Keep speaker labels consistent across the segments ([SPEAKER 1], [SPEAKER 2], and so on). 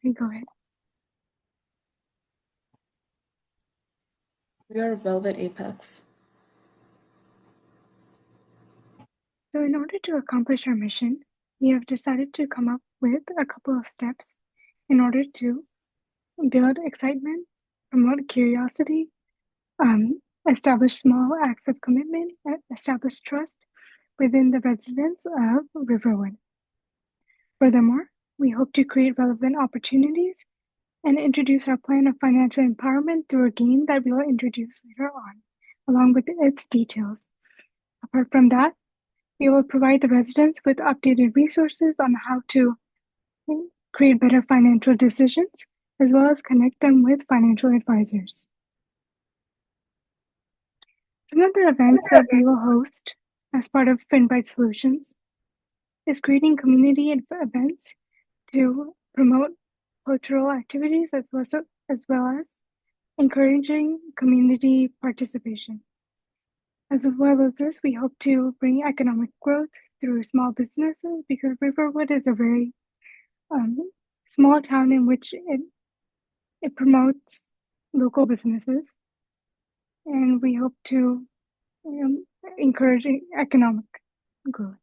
[SPEAKER 1] Okay, go ahead.
[SPEAKER 2] We are Velvet Apex.
[SPEAKER 1] So in order to accomplish our mission, we have decided to come up with a couple of steps in order to build excitement, promote curiosity, establish small acts of commitment, establish trust within the residents of Riverwood. Furthermore, we hope to create relevant opportunities and introduce our plan of financial empowerment through a game that we will introduce later on, along with its details. Apart from that, we will provide the residents with updated resources on how to create better financial decisions, as well as connect them with financial advisors. Some of the events that we will host as part of FinBite Solutions is creating community events to promote cultural activities as well as encouraging community participation. As well as this, we hope to bring economic growth through small businesses because Riverwood is a very small town in which it promotes local businesses, and we hope to encourage economic growth.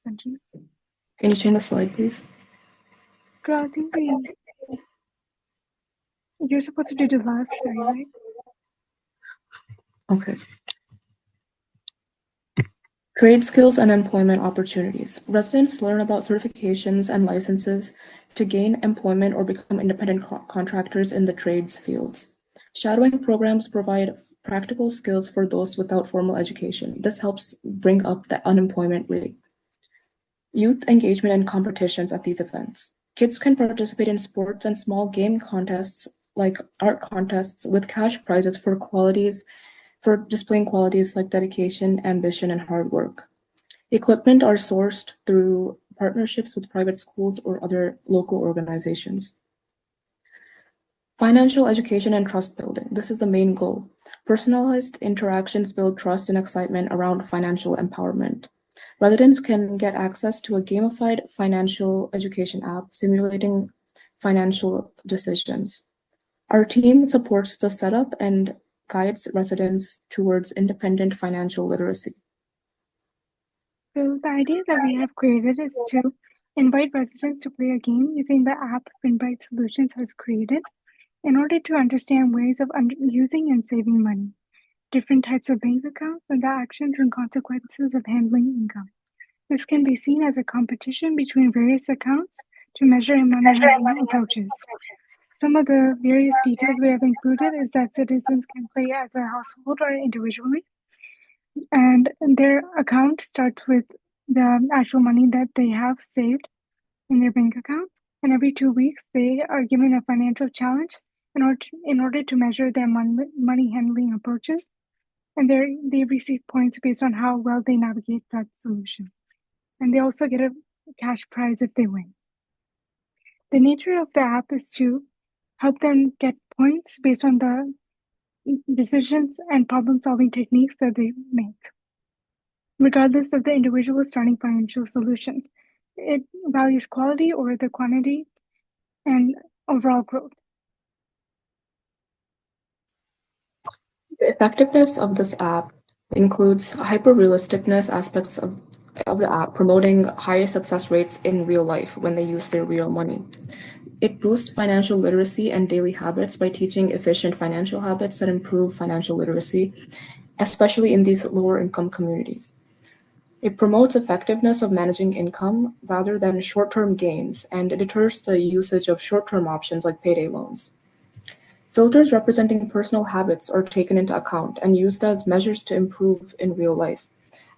[SPEAKER 1] Sanjeev?
[SPEAKER 2] Can you change the slide, please?
[SPEAKER 1] Girl, I think you're supposed to do the last slide, right?
[SPEAKER 2] Okay. Trade skills and employment opportunities. Residents learn about certifications and licenses to gain employment or become independent contractors in the trades fields. Shadowing programs provide practical skills for those without formal education. This helps bring up the unemployment rate. Youth engagement and competitions at these events. Kids can participate in sports and small game contests like art contests with cash prizes for displaying qualities like dedication, ambition, and hard work. Equipment are sourced through partnerships with private schools or other local organizations. Financial education and trust building. This is the main goal. Personalized interactions build trust and excitement around financial empowerment. Residents can get access to a gamified financial education app simulating financial decisions. Our team supports the setup and guides residents towards independent financial literacy.
[SPEAKER 1] So the idea that we have created is to invite residents to play a game using the app FinBite Solutions has created in order to understand ways of using and saving money, different types of bank accounts, and the actions and consequences of handling income. This can be seen as a competition between various accounts to measure money handling approaches. Some of the various details we have included is that citizens can play as a household or individually, and their account starts with the actual money that they have saved in their bank account. And every 2 weeks, they are given a financial challenge in order to measure their money handling approaches. And they receive points based on how well they navigate that solution. And they also get a cash prize if they win. The nature of the app is to help them get points based on the decisions and problem-solving techniques that they make, regardless of the individual starting financial solutions. It values quality over the quantity and overall growth.
[SPEAKER 2] The effectiveness of this app includes hyper-realisticness aspects of the app, promoting higher success rates in real life when they use their real money. It boosts financial literacy and daily habits by teaching efficient financial habits that improve financial literacy, especially in these lower income communities. It promotes effectiveness of managing income rather than short-term gains, and it deters the usage of short-term options like payday loans. Filters representing personal habits are taken into account and used as measures to improve in real life.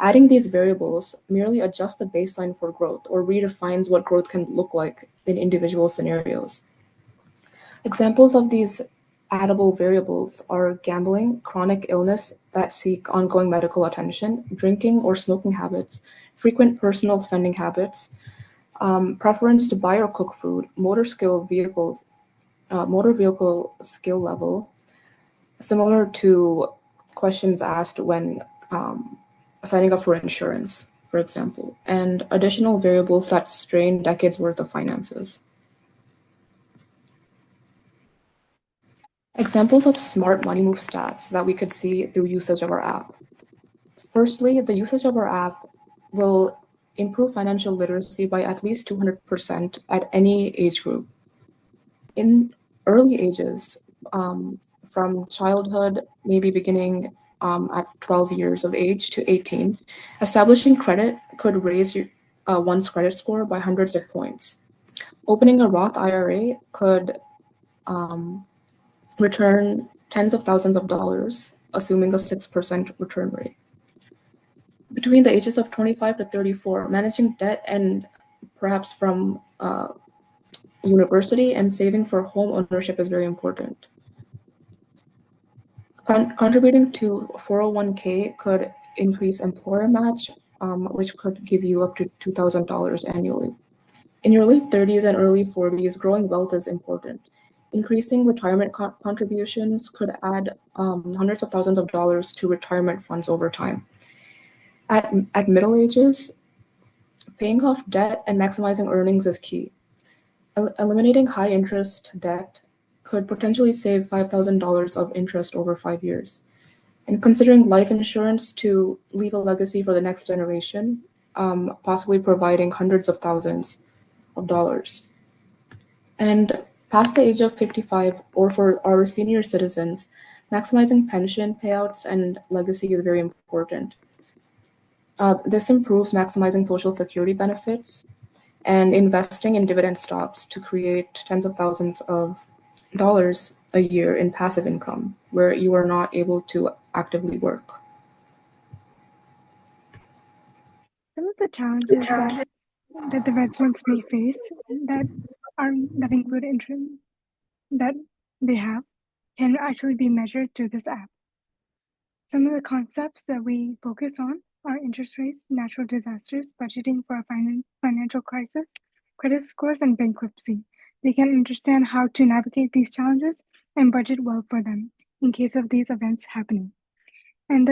[SPEAKER 2] Adding these variables merely adjusts the baseline for growth or redefines what growth can look like in individual scenarios. Examples of these addable variables are gambling, chronic illness that seek ongoing medical attention, drinking or smoking habits, frequent personal spending habits, preference to buy or cook food, motor vehicle skill level, similar to questions asked when signing up for insurance, for example, and additional variables that strain decades worth of finances. Examples of smart money move stats that we could see through usage of our app. Firstly, the usage of our app will improve financial literacy by at least 200% at any age group. In early ages, from childhood, maybe beginning at 12 years of age to 18, establishing credit could raise one's credit score by hundreds of points. Opening a Roth IRA could return tens of thousands of dollars, assuming a 6% return rate. Between the ages of 25 to 34, managing debt and perhaps from university and saving for home ownership is very important. Contributing to 401k could increase employer match, which could give you up to $2,000 annually. In your late 30s and early 40s, growing wealth is important. Increasing retirement contributions could add hundreds of thousands of dollars to retirement funds over time. At middle ages, paying off debt and maximizing earnings is key. Eliminating high interest debt could potentially save $5,000 of interest over 5 years. And considering life insurance to leave a legacy for the next generation, possibly providing hundreds of thousands of dollars. And past the age of 55, or for our senior citizens, maximizing pension payouts and legacy is very important. This improves maximizing Social Security benefits and investing in dividend stocks to create tens of thousands of dollars a year in passive income, where you are not able to actively work.
[SPEAKER 1] Some of the challenges that the residents may face that include interest that they have can actually be measured through this app. Some of the concepts that we focus on are interest rates, natural disasters, budgeting for a financial crisis, credit scores, and bankruptcy. They can understand how to navigate these challenges and budget well for them in case of these events happening. And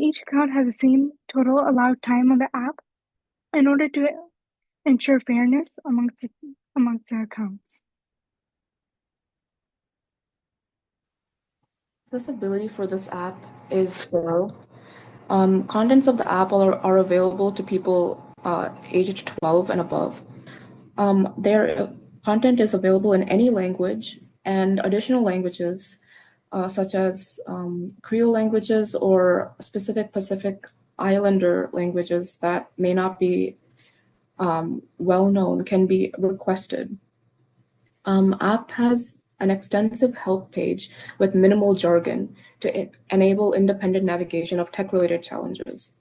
[SPEAKER 1] each account has the same total allowed time on the app in order to ensure fairness amongst the accounts.
[SPEAKER 2] Accessibility for this app is thorough. Contents of the app are available to people aged 12 and above. Their content is available in any language, and additional languages such as Creole languages or specific Pacific Islander languages that may not be well known can be requested. App has an extensive help page with minimal jargon to enable independent navigation of tech-related challenges.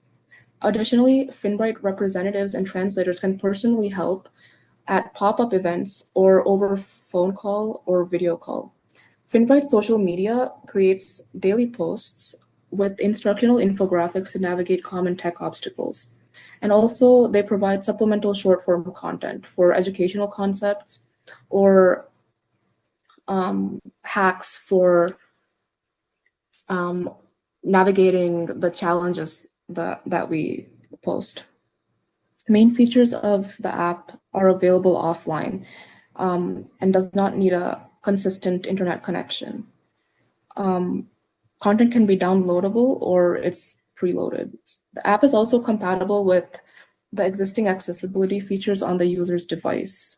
[SPEAKER 2] Additionally, Finbright representatives and translators can personally help at pop-up events or over phone call or video call. Finbright social media creates daily posts with instructional infographics to navigate common tech obstacles. And also, they provide supplemental short-form content for educational concepts or hacks for navigating the challenges that we post. Main features of the app are available offline and does not need a consistent internet connection. Content can be downloadable or it's preloaded. The app is also compatible with the existing accessibility features on the user's device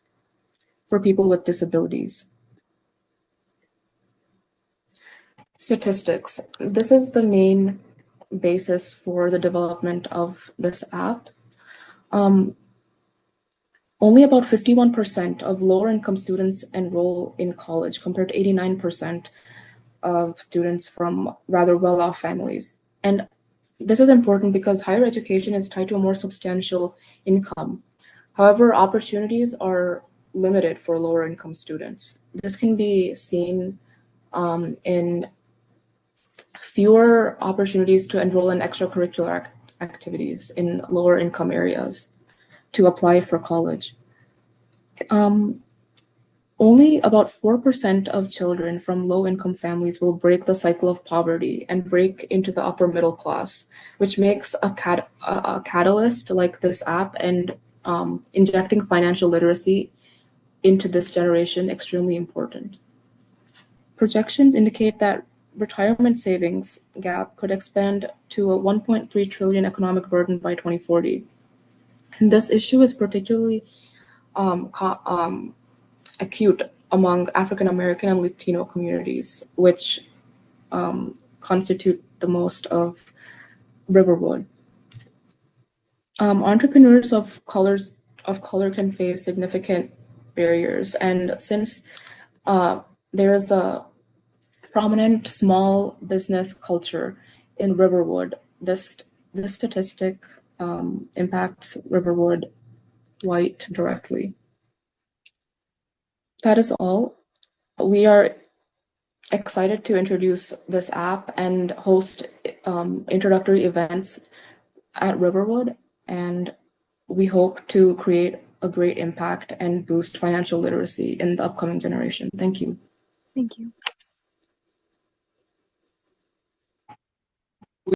[SPEAKER 2] for people with disabilities. Statistics. This is the main basis for the development of this app. Only about 51% of lower income students enroll in college compared to 89% of students from rather well-off families. And this is important because higher education is tied to a more substantial income. However, opportunities are limited for lower income students. This can be seen in fewer opportunities to enroll in extracurricular activities in lower income areas to apply for college. Only about 4% of children from low-income families will break the cycle of poverty and break into the upper middle class, which makes a catalyst like this app and injecting financial literacy into this generation extremely important. Projections indicate that retirement savings gap could expand to a 1.3 trillion economic burden by 2040. And this issue is particularly acute among African American and Latino communities, which constitute the most of Riverwood. Entrepreneurs of color can face significant barriers, and since there is a prominent small business culture in Riverwood, this statistic impacts Riverwood white directly. That is all. We are excited to introduce this app and host introductory events at Riverwood, and we hope to create a great impact and boost financial literacy in the upcoming generation. Thank you.
[SPEAKER 1] Thank you.